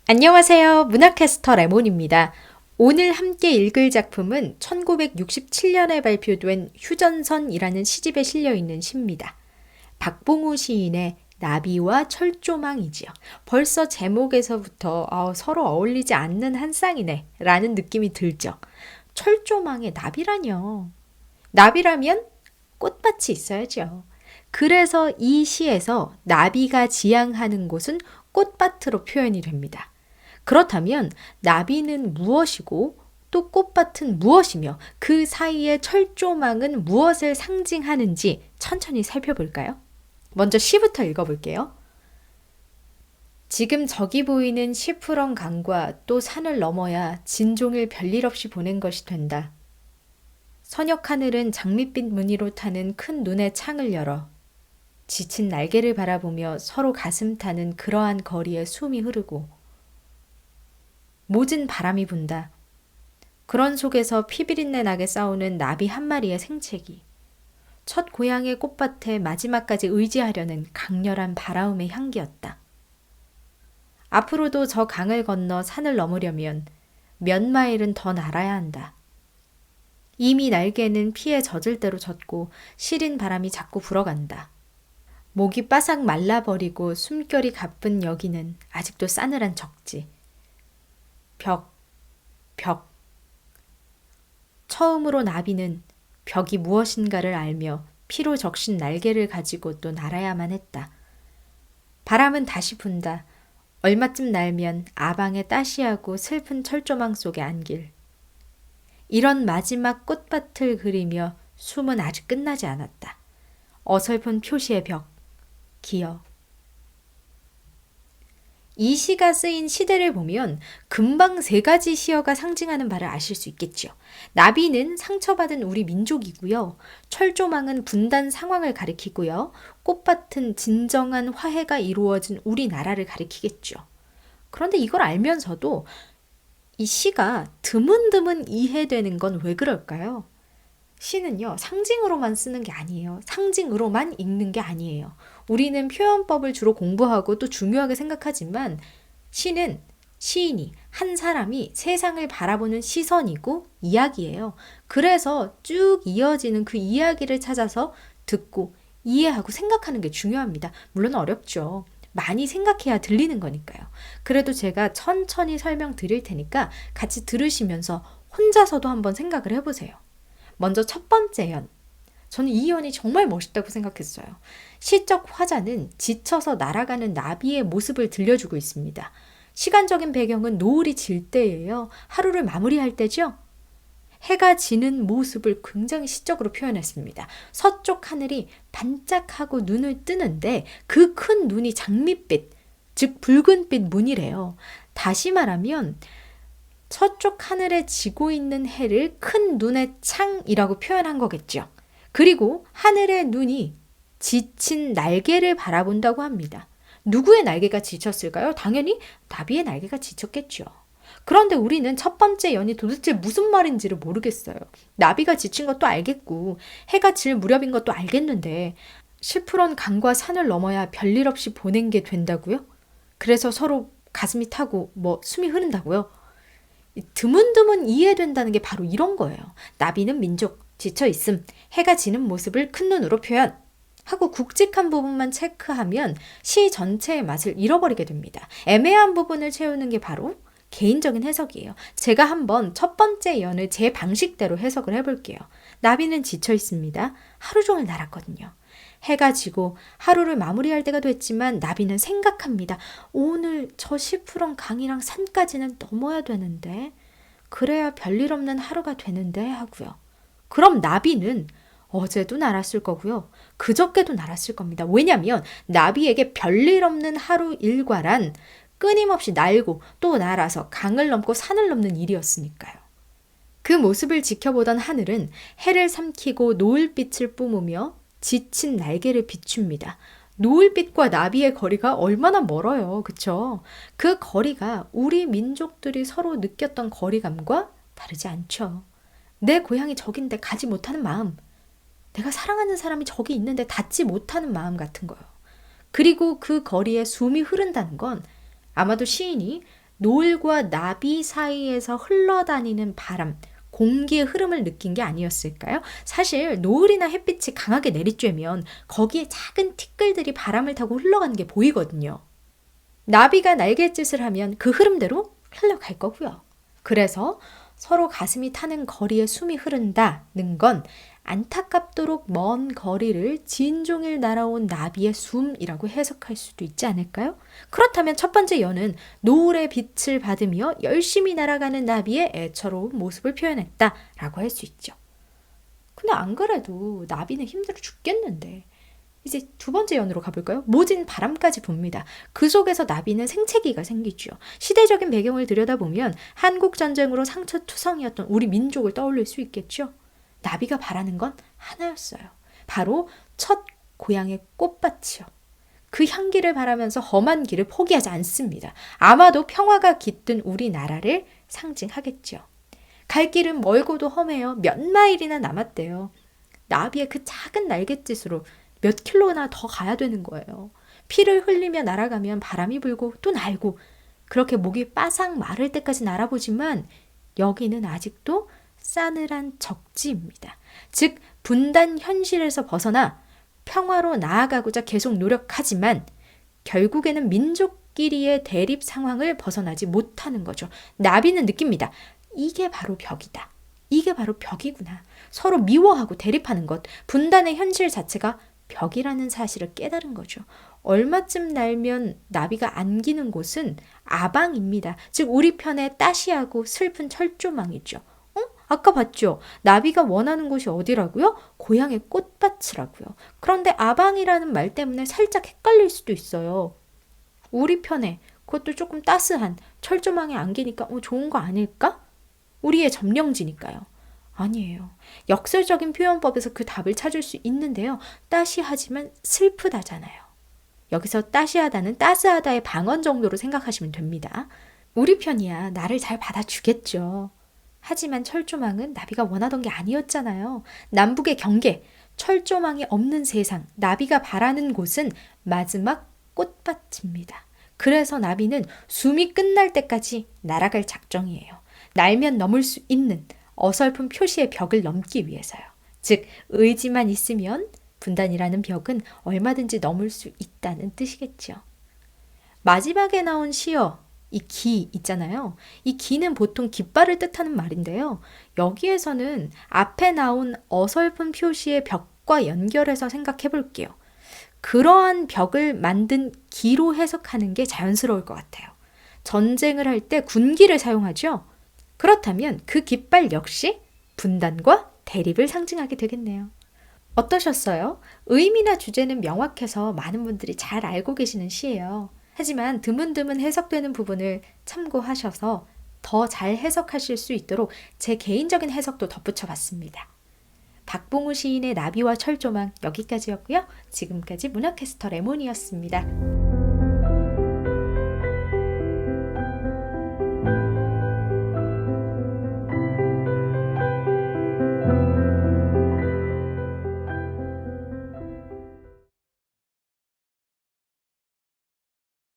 안녕하세요. 문학캐스터 레몬입니다. 오늘 함께 읽을 작품은 1967년에 발표된 휴전선이라는 시집에 실려있는 시입니다. 박봉우 시인의 나비와 철조망이지요. 벌써 제목에서부터 서로 어울리지 않는 한 쌍이네 라는 느낌이 들죠. 철조망에 나비라뇨. 나비라면 꽃밭이 있어야죠. 그래서 이 시에서 나비가 지향하는 곳은 꽃밭으로 표현이 됩니다. 그렇다면 나비는 무엇이고 또 꽃밭은 무엇이며 그 사이의 철조망은 무엇을 상징하는지 천천히 살펴볼까요? 먼저 시부터 읽어볼게요. 지금 저기 보이는 시푸런 강과 또 산을 넘어야 진종일 별일 없이 보낸 것이 된다. 서녁 하늘은 장밋빛 무늬로 타는 큰 눈의 창을 열어 지친 날개를 바라보며 서로 가슴 타는 그러한 거리에 숨이 흐르고 모진 바람이 분다. 그런 속에서 피비린내 나게 싸우는 나비 한 마리의 생채기. 첫 고향의 꽃밭에 마지막까지 의지하려는 강렬한 바라움의 향기였다. 앞으로도 저 강을 건너 산을 넘으려면 몇 마일은 더 날아야 한다. 이미 날개는 피에 젖을 대로 젖고 시린 바람이 자꾸 불어간다. 목이 바싹 말라버리고 숨결이 가쁜 여기는 아직도 싸늘한 적지. 벽. 처음으로 나비는 벽이 무엇인가를 알며 피로 적신 날개를 가지고 또 날아야만 했다. 바람은 다시 분다. 얼마쯤 날면 아방의 따시하고 슬픈 철조망 속에 안길. 이런 마지막 꽃밭을 그리며 숨은 아직 끝나지 않았다. 어설픈 표시의 벽, 기억. 이 시가 쓰인 시대를 보면 금방 세 가지 시어가 상징하는 바를 아실 수 있겠죠. 나비는 상처받은 우리 민족이고요. 철조망은 분단 상황을 가리키고요. 꽃밭은 진정한 화해가 이루어진 우리나라를 가리키겠죠. 그런데 이걸 알면서도 이 시가 드문드문 이해되는 건 왜 그럴까요? 시는요, 상징으로만 쓰는 게 아니에요. 상징으로만 읽는 게 아니에요. 우리는 표현법을 주로 공부하고 또 중요하게 생각하지만 시는 시인이, 한 사람이 세상을 바라보는 시선이고 이야기예요. 그래서 쭉 이어지는 그 이야기를 찾아서 듣고 이해하고 생각하는 게 중요합니다. 물론 어렵죠. 많이 생각해야 들리는 거니까요. 그래도 제가 천천히 설명드릴 테니까 같이 들으시면서 혼자서도 한번 생각을 해보세요. 먼저 첫 번째 연. 저는 이 연이 정말 멋있다고 생각했어요. 시적 화자는 지쳐서 날아가는 나비의 모습을 들려주고 있습니다. 시간적인 배경은 노을이 질 때예요. 하루를 마무리할 때죠. 해가 지는 모습을 굉장히 시적으로 표현했습니다. 서쪽 하늘이 반짝하고 눈을 뜨는데 그 큰 눈이 장밋빛, 즉 붉은빛 무늬래요. 다시 말하면 서쪽 하늘에 지고 있는 해를 큰 눈의 창이라고 표현한 거겠죠. 그리고 하늘의 눈이 지친 날개를 바라본다고 합니다. 누구의 날개가 지쳤을까요? 당연히 나비의 날개가 지쳤겠죠. 그런데 우리는 첫 번째 연이 도대체 무슨 말인지를 모르겠어요. 나비가 지친 것도 알겠고 해가 질 무렵인 것도 알겠는데 시푸런 강과 산을 넘어야 별일 없이 보낸 게 된다고요? 그래서 서로 가슴이 타고 숨이 흐른다고요? 드문드문 이해된다는 게 바로 이런 거예요. 나비는 민족, 지쳐있음, 해가 지는 모습을 큰 눈으로 표현 하고 굵직한 부분만 체크하면 시 전체의 맛을 잃어버리게 됩니다. 애매한 부분을 채우는 게 바로 개인적인 해석이에요. 제가 한번 첫 번째 연을 제 방식대로 해석을 해볼게요. 나비는 지쳐 있습니다. 하루 종일 날았거든요. 해가 지고 하루를 마무리할 때가 됐지만 나비는 생각합니다. 오늘 저 시푸른 강이랑 산까지는 넘어야 되는데 그래야 별일 없는 하루가 되는데 하고요. 그럼 나비는 어제도 날았을 거고요. 그저께도 날았을 겁니다. 왜냐하면 나비에게 별일 없는 하루 일과란 끊임없이 날고 또 날아서 강을 넘고 산을 넘는 일이었으니까요. 그 모습을 지켜보던 하늘은 해를 삼키고 노을빛을 뿜으며 지친 날개를 비춥니다. 노을빛과 나비의 거리가 얼마나 멀어요. 그쵸? 그 거리가 우리 민족들이 서로 느꼈던 거리감과 다르지 않죠. 내 고향이 저긴데 가지 못하는 마음. 내가 사랑하는 사람이 저기 있는데 닿지 못하는 마음 같은 거요. 그리고 그 거리에 숨이 흐른다는 건 아마도 시인이 노을과 나비 사이에서 흘러다니는 바람, 공기의 흐름을 느낀 게 아니었을까요? 사실 노을이나 햇빛이 강하게 내리쬐면 거기에 작은 티끌들이 바람을 타고 흘러가는 게 보이거든요. 나비가 날갯짓을 하면 그 흐름대로 흘러갈 거고요. 그래서 서로 가슴이 타는 거리에 숨이 흐른다는 건 안타깝도록 먼 거리를 진종일 날아온 나비의 숨이라고 해석할 수도 있지 않을까요? 그렇다면 첫 번째 연은 노을의 빛을 받으며 열심히 날아가는 나비의 애처로운 모습을 표현했다라고 할 수 있죠. 근데 안 그래도 나비는 힘들어 죽겠는데. 이제 두 번째 연으로 가볼까요? 모진 바람까지 붑니다. 그 속에서 나비는 생채기가 생기죠. 시대적인 배경을 들여다보면 한국전쟁으로 상처투성이었던 우리 민족을 떠올릴 수 있겠죠. 나비가 바라는 건 하나였어요. 바로 첫 고향의 꽃밭이요. 그 향기를 바라면서 험한 길을 포기하지 않습니다. 아마도 평화가 깃든 우리나라를 상징하겠죠. 갈 길은 멀고도 험해요. 몇 마일이나 남았대요. 나비의 그 작은 날갯짓으로 몇 킬로나 더 가야 되는 거예요. 피를 흘리며 날아가면 바람이 불고 또 날고 그렇게 목이 바삭 마를 때까지 날아보지만 여기는 아직도 싸늘한 적지입니다. 즉 분단 현실에서 벗어나 평화로 나아가고자 계속 노력하지만 결국에는 민족끼리의 대립 상황을 벗어나지 못하는 거죠. 나비는 느낍니다. 이게 바로 벽이다. 이게 바로 벽이구나. 서로 미워하고 대립하는 것, 분단의 현실 자체가 벽이라는 사실을 깨달은 거죠. 얼마쯤 날면 나비가 안기는 곳은 아방입니다. 즉 우리 편에 따시하고 슬픈 철조망이죠. 아까 봤죠? 나비가 원하는 곳이 어디라고요? 고향의 꽃밭이라고요. 그런데 아방이라는 말 때문에 살짝 헷갈릴 수도 있어요. 우리 편에 그것도 조금 따스한 철조망에 안기니까 좋은 거 아닐까? 우리의 점령지니까요. 아니에요. 역설적인 표현법에서 그 답을 찾을 수 있는데요. 따시하지만 슬프다잖아요. 여기서 따시하다는 따스하다의 방언 정도로 생각하시면 됩니다. 우리 편이야 나를 잘 받아주겠죠. 하지만 철조망은 나비가 원하던 게 아니었잖아요. 남북의 경계, 철조망이 없는 세상, 나비가 바라는 곳은 마지막 꽃밭입니다. 그래서 나비는 숨이 끝날 때까지 날아갈 작정이에요. 날면 넘을 수 있는 어설픈 표시의 벽을 넘기 위해서요. 즉 의지만 있으면 분단이라는 벽은 얼마든지 넘을 수 있다는 뜻이겠죠. 마지막에 나온 시어, 이 기 있잖아요. 이 기는 보통 깃발을 뜻하는 말인데요. 여기에서는 앞에 나온 어설픈 표시의 벽과 연결해서 생각해 볼게요. 그러한 벽을 만든 기로 해석하는 게 자연스러울 것 같아요. 전쟁을 할 때 군기를 사용하죠. 그렇다면 그 깃발 역시 분단과 대립을 상징하게 되겠네요. 어떠셨어요? 의미나 주제는 명확해서 많은 분들이 잘 알고 계시는 시예요. 하지만 드문드문 해석되는 부분을 참고하셔서 더 잘 해석하실 수 있도록 제 개인적인 해석도 덧붙여 봤습니다. 박봉우 시인의 나비와 철조망 여기까지였고요. 지금까지 문학캐스터 레몬이었습니다.